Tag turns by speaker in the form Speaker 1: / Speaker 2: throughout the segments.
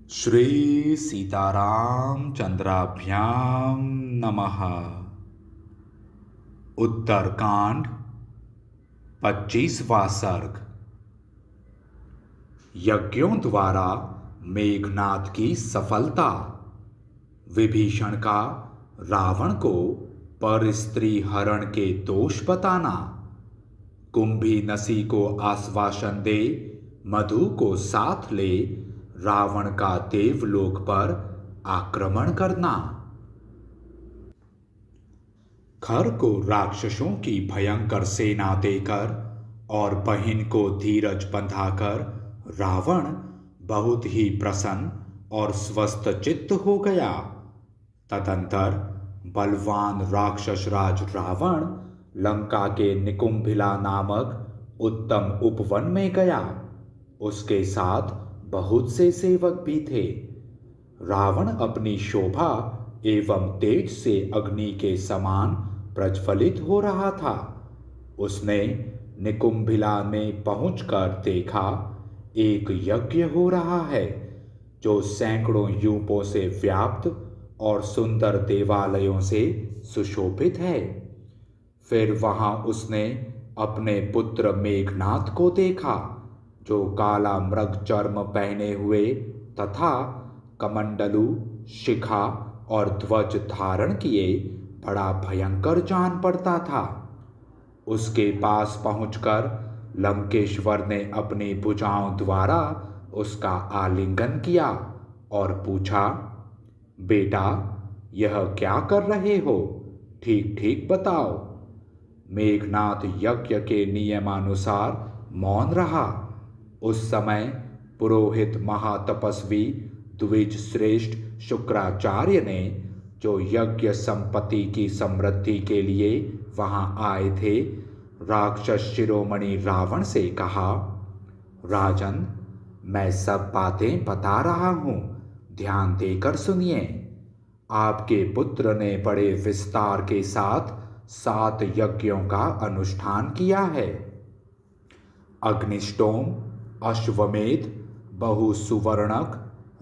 Speaker 1: श्री सीताराम चंद्राभ्याम नमः। उत्तरकांड 25वां सर्ग। यज्ञों द्वारा मेघनाद की सफलता। विभीषण का रावण को पर स्त्री हरण के दोष बताना। कुंभी नसी को आश्वासन दे मधु को साथ ले रावण का देवलोक पर आक्रमण करना। खर को राक्षसों की भयंकर सेना देकर और बहिन को धीरज बंधाकर रावण बहुत ही प्रसन्न और स्वस्थ चित्त हो गया। तदंतर बलवान राक्षस राज रावण लंका के निकुंभिला नामक उत्तम उपवन में गया। उसके साथ बहुत से सेवक भी थे। रावण अपनी शोभा एवं तेज से अग्नि के समान प्रज्वलित हो रहा था। उसने निकुंभिला में पहुंचकर देखा एक यज्ञ हो रहा है जो सैकड़ों यूपों से व्याप्त और सुंदर देवालयों से सुशोभित है। फिर वहां उसने अपने पुत्र मेघनाद को देखा जो काला मृग चर्म पहने हुए तथा कमंडलू, शिखा और ध्वज धारण किए बड़ा भयंकर जान पड़ता था। उसके पास पहुंचकर लंकेश्वर ने अपनी भुजाओं द्वारा उसका आलिंगन किया और पूछा, बेटा यह क्या कर रहे हो? ठीक ठीक बताओ। मेघनाद यज्ञ के नियमानुसार मौन रहा। उस समय पुरोहित महातपस्वी द्विज श्रेष्ठ शुक्राचार्य ने, जो यज्ञ संपत्ति की समृद्धि के लिए वहां आए थे, राक्षस शिरोमणि रावण से कहा, राजन मैं सब बातें बता रहा हूं, ध्यान देकर सुनिए। आपके पुत्र ने बड़े विस्तार के साथ 7 यज्ञों का अनुष्ठान किया है। अग्निष्टोम, अश्वमेध, बहुसुवर्णक,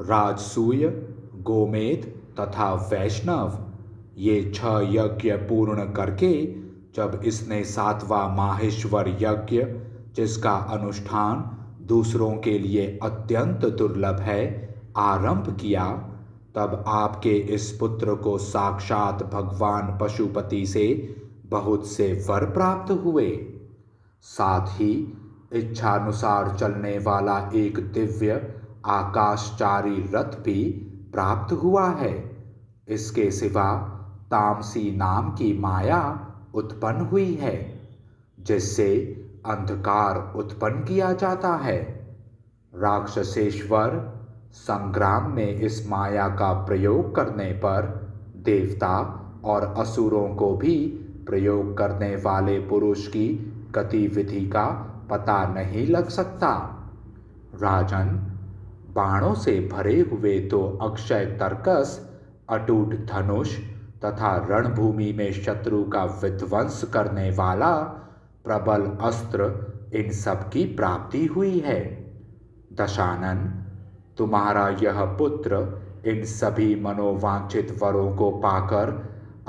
Speaker 1: राजसूय, गोमेध तथा वैष्णव, ये 6 यज्ञ पूर्ण करके जब इसने 7वां माहेश्वर यज्ञ, जिसका अनुष्ठान दूसरों के लिए अत्यंत दुर्लभ है, आरंभ किया, तब आपके इस पुत्र को साक्षात भगवान पशुपति से बहुत से वर प्राप्त हुए। साथ ही इच्छानुसार चलने वाला एक दिव्य आकाशचारी रथ भी प्राप्त हुआ है। इसके सिवा तामसी नाम की माया उत्पन्न हुई है, जिससे अंधकार उत्पन्न किया जाता है। राक्षसेश्वर संग्राम में इस माया का प्रयोग करने पर देवता और असुरों को भी प्रयोग करने वाले पुरुष की गतिविधि का पता नहीं लग सकता। राजन, बाणों से भरे हुए 2 अक्षय तर्कस, अटूट धनुष तथा रणभूमि में शत्रु का विध्वंस करने वाला प्रबल अस्त्र, इन सब की प्राप्ति हुई है। दशानन, तुम्हारा यह पुत्र इन सभी मनोवांछित वरों को पाकर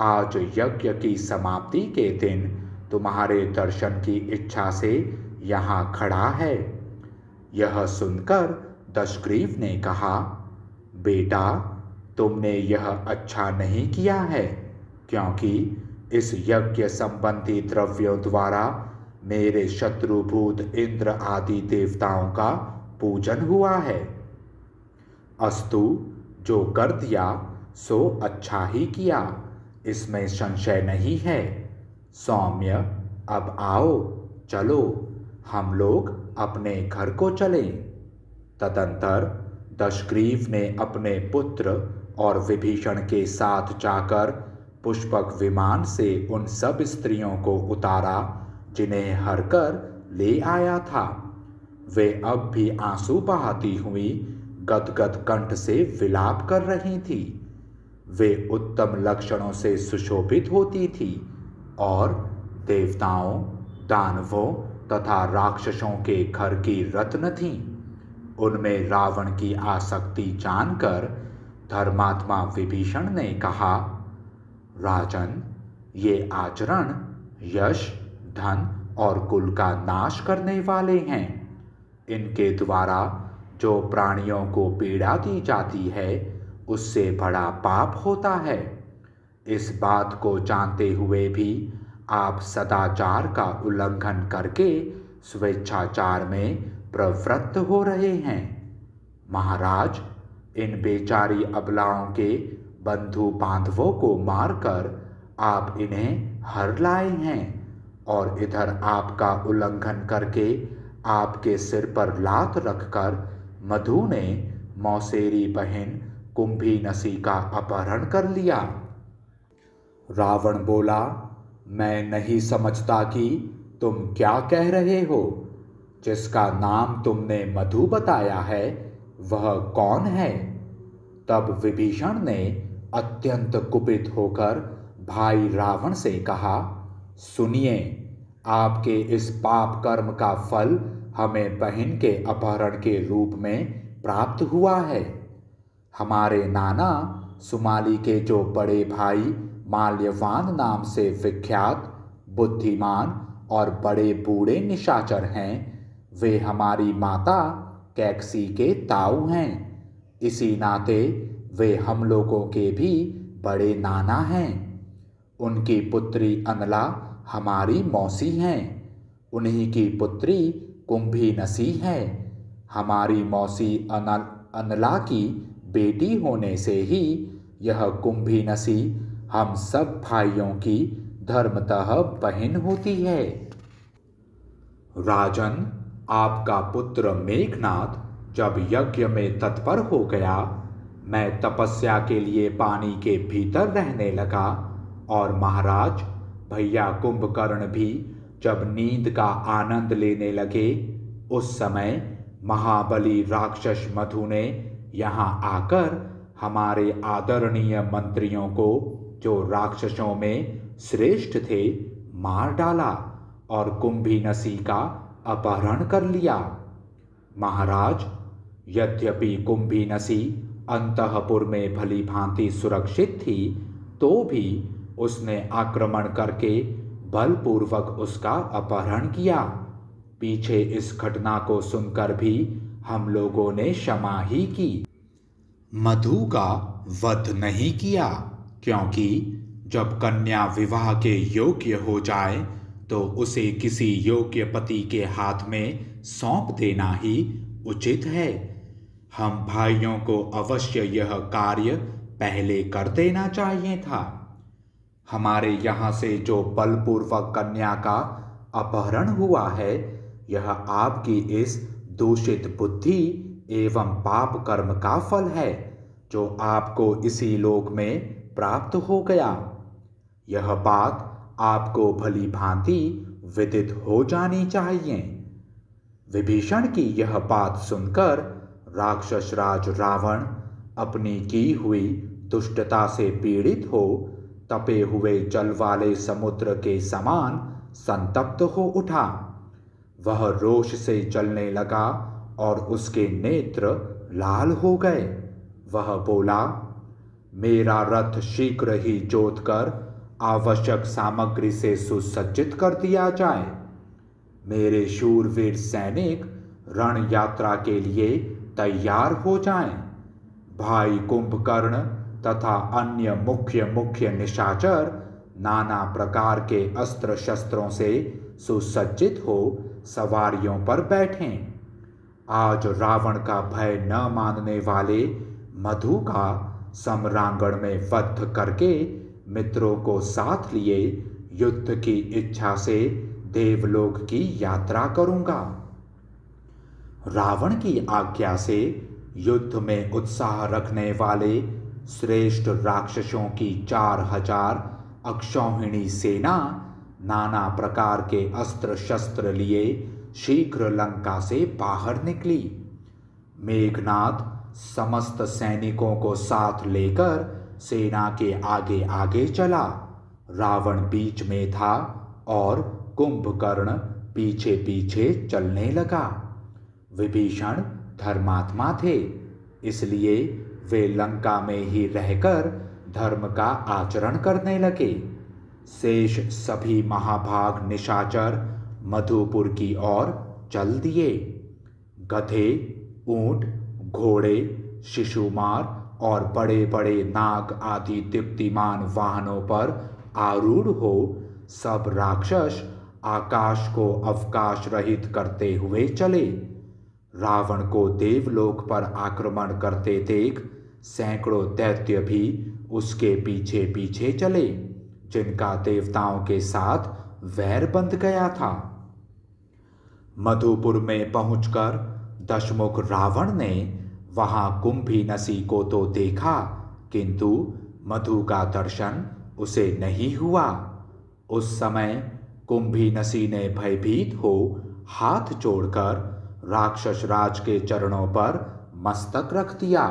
Speaker 1: आज यज्ञ की समाप्ति के दिन तुम्हारे दर्शन की इच्छा से यहाँ खड़ा है। यह सुनकर दशग्रीव ने कहा, बेटा तुमने यह अच्छा नहीं किया है, क्योंकि इस यज्ञ संबंधी द्रव्यों द्वारा मेरे शत्रुभूत इंद्र आदि देवताओं का पूजन हुआ है। अस्तु, जो कर दिया सो अच्छा ही किया, इसमें संशय नहीं है। सौम्य, अब आओ, चलो हम लोग अपने घर को चलें। तदंतर दशग्रीव ने अपने पुत्र और विभीषण के साथ जाकर पुष्पक विमान से उन सब स्त्रियों को उतारा जिन्हें हरकर ले आया था। वे अब भी आंसू बहाती हुई गदगद कंठ से विलाप कर रही थी। वे उत्तम लक्षणों से सुशोभित होती थी और देवताओं, दानवों तथा राक्षसों के घर की रत्न थीं। उनमें रावण की आसक्ति जानकर धर्मात्मा विभीषण ने कहा, राजन, ये आचरण यश, धन और कुल का नाश करने वाले हैं। इनके द्वारा जो प्राणियों को पीड़ा दी जाती है उससे बड़ा पाप होता है। इस बात को जानते हुए भी आप सदाचार का उल्लंघन करके स्वेच्छाचार में प्रवृत्त हो रहे हैं। महाराज, इन बेचारी अबलाओं के बंधु बांधवों को मारकर आप इन्हें हर लाए हैं और इधर आपका उल्लंघन करके आपके सिर पर लात रखकर मधु ने मौसेरी बहन कुंभीनसी का अपहरण कर लिया। रावण बोला, मैं नहीं समझता कि तुम क्या कह रहे हो। जिसका नाम तुमने मधु बताया है वह कौन है? तब विभीषण ने अत्यंत कुपित होकर भाई रावण से कहा, सुनिए, आपके इस पाप कर्म का फल हमें बहन के अपहरण के रूप में प्राप्त हुआ है। हमारे नाना सुमाली के जो बड़े भाई माल्यवान नाम से विख्यात, बुद्धिमान और बड़े बूढ़े निशाचर हैं, वे हमारी माता कैकसी के ताऊ हैं। इसी नाते वे हम लोगों के भी बड़े नाना हैं। उनकी पुत्री अनला हमारी मौसी हैं। उन्हीं की पुत्री कुंभीनसी है। हमारी मौसी अनला की बेटी होने से ही यह कुंभीनसी हम सब भाइयों की धर्मतः बहन होती है। राजन, आपका पुत्र मेघनाद जब यज्ञ में तत्पर हो गया, मैं तपस्या के लिए पानी के भीतर रहने लगा और महाराज भैया कुंभकर्ण भी जब नींद का आनंद लेने लगे, उस समय महाबली राक्षस मधु ने यहाँ आकर हमारे आदरणीय मंत्रियों को, जो राक्षसों में श्रेष्ठ थे, मार डाला और कुंभीनसी का अपहरण कर लिया। महाराज, यद्यपि कुंभीनसी अंतःपुर में भली भांति सुरक्षित थी, तो भी उसने आक्रमण करके बलपूर्वक उसका अपहरण किया। पीछे इस घटना को सुनकर भी हम लोगों ने क्षमा ही की, मधु का वध नहीं किया, क्योंकि जब कन्या विवाह के योग्य हो जाए तो उसे किसी योग्य पति के हाथ में सौंप देना ही उचित है। हम भाइयों को अवश्य यह कार्य पहले कर देना चाहिए था। हमारे यहाँ से जो बलपूर्वक कन्या का अपहरण हुआ है, यह आपकी इस दूषित बुद्धि एवं पाप कर्म का फल है, जो आपको इसी लोक में प्राप्त हो गया। यह बात आपको भली भांति विदित हो जानी चाहिए। विभीषण की यह बात सुनकर राक्षस राज रावण अपनी की हुई दुष्टता से पीड़ित हो तपे हुए जल वाले समुद्र के समान संतप्त हो उठा। वह रोष से जलने लगा और उसके नेत्र लाल हो गए। वह बोला, मेरा रथ शीघ्र ही जोतकर आवश्यक सामग्री से सुसज्जित कर दिया जाए। मेरे शूरवीर सैनिक रण यात्रा के लिए तैयार हो जाएं। भाई कुंभकर्ण तथा अन्य मुख्य मुख्य निशाचर नाना प्रकार के अस्त्र शस्त्रों से सुसज्जित हो सवारियों पर बैठें। आज रावण का भय न मानने वाले मधु का सम्रांगण में वध करके मित्रों को साथ लिए युद्ध की इच्छा से देवलोक की यात्रा करूंगा। रावण की आज्ञा से युद्ध में उत्साह रखने वाले श्रेष्ठ राक्षसों की 4000 अक्षौहिणी सेना नाना प्रकार के अस्त्र शस्त्र लिए शीघ्र लंका से बाहर निकली। मेघनाद समस्त सैनिकों को साथ लेकर सेना के आगे आगे चला। रावण बीच में था और कुंभकर्ण पीछे पीछे चलने लगा। विभीषण धर्मात्मा थे, इसलिए वे लंका में ही रहकर धर्म का आचरण करने लगे। शेष सभी महाभाग निशाचर मधुपुर की ओर चल दिए। गधे, ऊंट, घोड़े, शिशुमार और बड़े बड़े नाग आदि दीप्तिमान वाहनों पर आरूढ़ हो सब राक्षस आकाश को अवकाश रहित करते हुए चले। रावण को देवलोक पर आक्रमण करते देख सैकड़ों दैत्य भी उसके पीछे पीछे चले, जिनका देवताओं के साथ वैर बंध गया था। मधुपुर में पहुंचकर दशमुख रावण ने वहां कुंभीनसी को तो देखा, किंतु मधु का दर्शन उसे नहीं हुआ। उस समय कुंभीनसी ने भयभीत हो हाथ जोड़कर राक्षस राज के चरणों पर मस्तक रख दिया।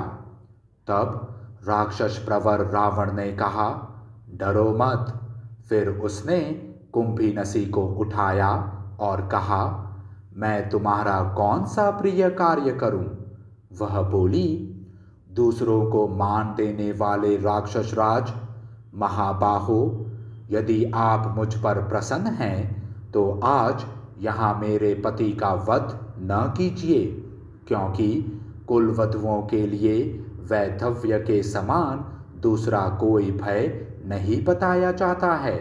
Speaker 1: तब राक्षस प्रवर रावण ने कहा, डरो मत। फिर उसने कुंभीनसी को उठाया और कहा, मैं तुम्हारा कौन सा प्रिय कार्य करूं? वह बोली, दूसरों को मान देने वाले राक्षस राज महाबाहो, यदि आप मुझ पर प्रसन्न हैं तो आज यहाँ मेरे पति का वध न कीजिए, क्योंकि कुलवधुओं के लिए वैधव्य के समान दूसरा कोई भय नहीं बताया जाता है।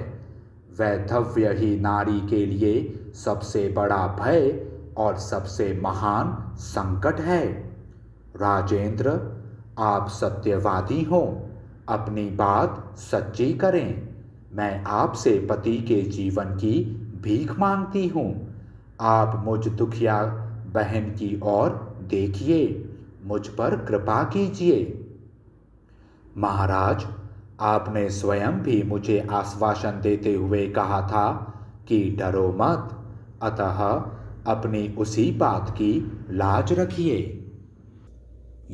Speaker 1: वैधव्य ही नारी के लिए सबसे बड़ा भय और सबसे महान संकट है। राजेंद्र, आप सत्यवादी हो, अपनी बात सच्ची करें। मैं आपसे पति के जीवन की भीख मांगती हूँ। आप मुझ दुखिया बहन की ओर देखिए, मुझ पर कृपा कीजिए। महाराज, आपने स्वयं भी मुझे आश्वासन देते हुए कहा था कि डरो मत, अतः अपनी उसी बात की लाज रखिए।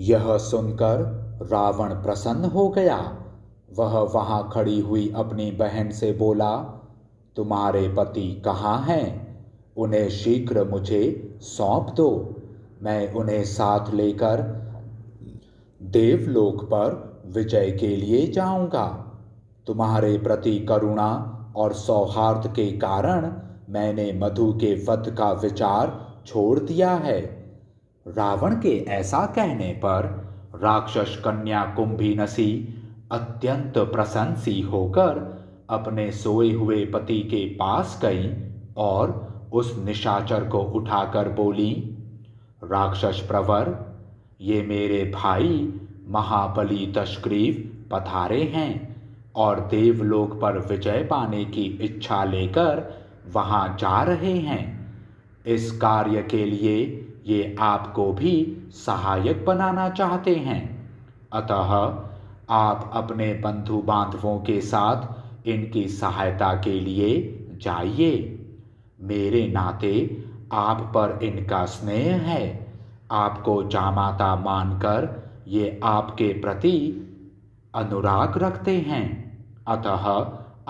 Speaker 1: यह सुनकर रावण प्रसन्न हो गया। वह वहां खड़ी हुई अपनी बहन से बोला, तुम्हारे पति कहाँ हैं? उन्हें शीघ्र मुझे सौंप दो। मैं उन्हें साथ लेकर देवलोक पर विजय के लिए जाऊंगा। तुम्हारे प्रति करुणा और सौहार्द के कारण मैंने मधु के वध का विचार छोड़ दिया है। रावण के ऐसा कहने पर राक्षस कन्या कुंभीनसी अत्यंत प्रसन्न सी होकर अपने सोए हुए पति के पास गई और उस निशाचर को उठाकर बोली, राक्षस प्रवर, ये मेरे भाई महाबली दशग्रीव पधारे हैं और देवलोक पर विजय पाने की इच्छा लेकर वहां जा रहे हैं। इस कार्य के लिए ये आपको भी सहायक बनाना चाहते हैं, अतः आप अपने बंधु बांधवों के साथ इनकी सहायता के लिए जाइए। मेरे नाते आप पर इनका स्नेह है। आपको जामाता मानकर ये आपके प्रति अनुराग रखते हैं, अतः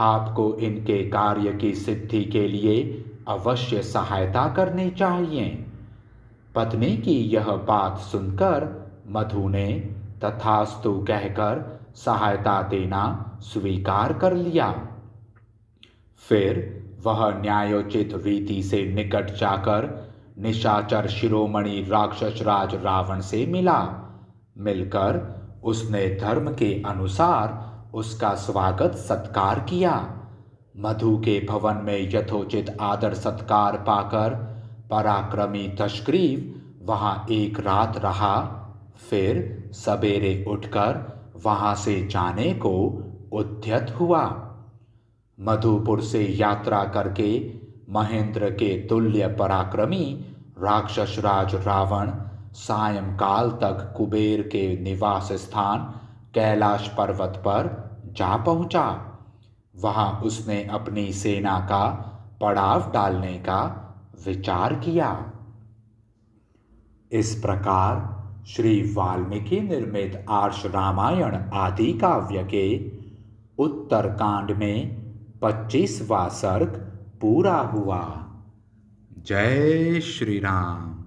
Speaker 1: आपको इनके कार्य की सिद्धि के लिए अवश्य सहायता करनी चाहिए। पत्नी की यह बात सुनकर मधु ने तथास्तु कहकर सहायता देना स्वीकार कर लिया। फिर वह न्यायोचित रीति से निकट जाकर निशाचर शिरोमणि राक्षस राज रावण से मिला। मिलकर उसने धर्म के अनुसार उसका स्वागत सत्कार किया। मधु के भवन में यथोचित आदर सत्कार पाकर पराक्रमी दशग्रीव वहां एक रात रहा। फिर सवेरे उठकर वहां से जाने को उद्यत हुआ। मधुपुर से यात्रा करके महेंद्र के तुल्य पराक्रमी राक्षस राज रावण सायंकाल तक कुबेर के निवास स्थान कैलाश पर्वत पर जा पहुंचा। वहां उसने अपनी सेना का पड़ाव डालने का विचार किया। इस प्रकार श्री वाल्मीकि निर्मित आर्ष रामायण आदि काव्य के उत्तरकांड में 25वां सर्ग पूरा हुआ। जय श्री राम।